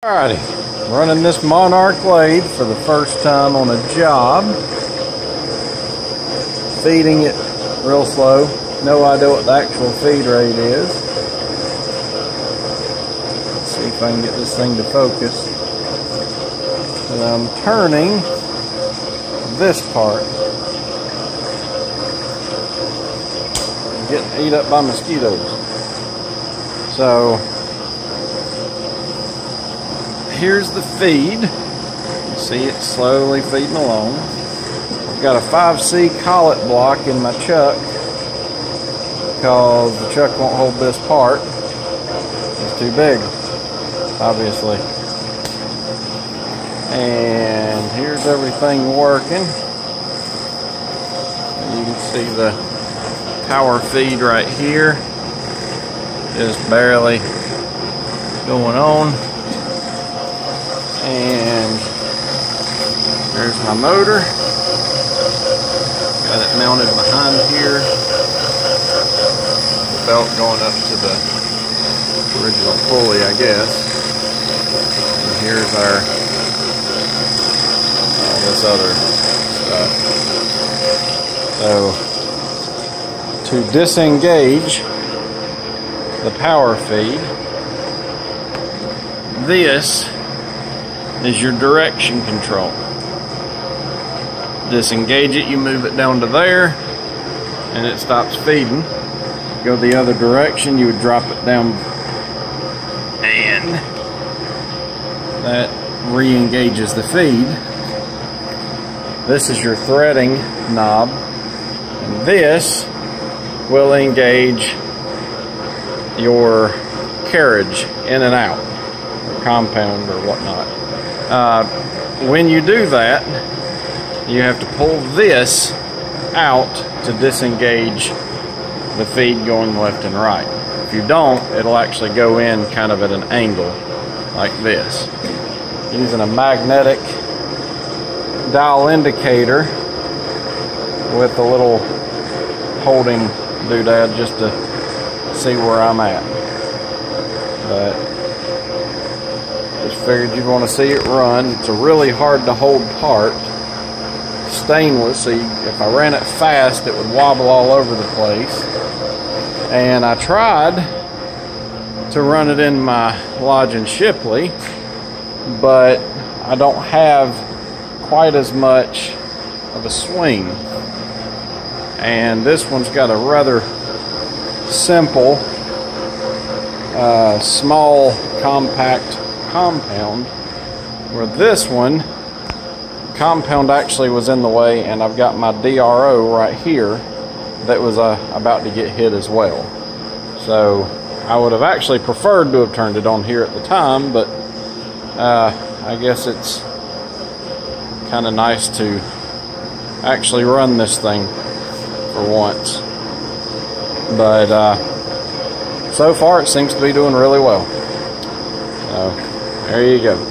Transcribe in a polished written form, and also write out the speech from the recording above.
Alrighty, running this Monarch lathe for the first time on a job. Feeding it real slow. No idea what the actual feed rate is. Let's see if I can get this thing to focus. And I'm turning this part. I'm getting ate up by mosquitoes. So here's the feed. You see it slowly feeding along. I've got a 5C collet block in my chuck because the chuck won't hold this part. It's too big, obviously. And here's everything working. You can see the power feed right here. Just barely going on. And there's my motor. Got it mounted behind here. The belt going up to the original pulley, I guess. And here's all this other stuff. So to disengage the power feed, this is your direction control. Disengage it, you move it down to there, and it stops feeding. Go the other direction, you would drop it down, and that re-engages the feed. This is your threading knob, and this will engage your carriage in and out, or compound or whatnot. When you do that, you have to pull this out to disengage the feed going left and right. If you don't, it'll actually go in kind of at an angle like this. Using a magnetic dial indicator with a little holding doodad just to see where I'm at. But just figured you'd want to see it run. It's a really hard to hold part. Stainless, so if I ran it fast, it would wobble all over the place. And I tried to run it in my Lodge and Shipley, but I don't have quite as much of a swing. And this one's got a rather simple, small, compact compound, where this one compound actually was in the way, and I've got my DRO right here that was about to get hit as well. So I would have actually preferred to have turned it on here at the time, but I guess it's kind of nice to actually run this thing for once. But so far it seems to be doing really well. So there you go.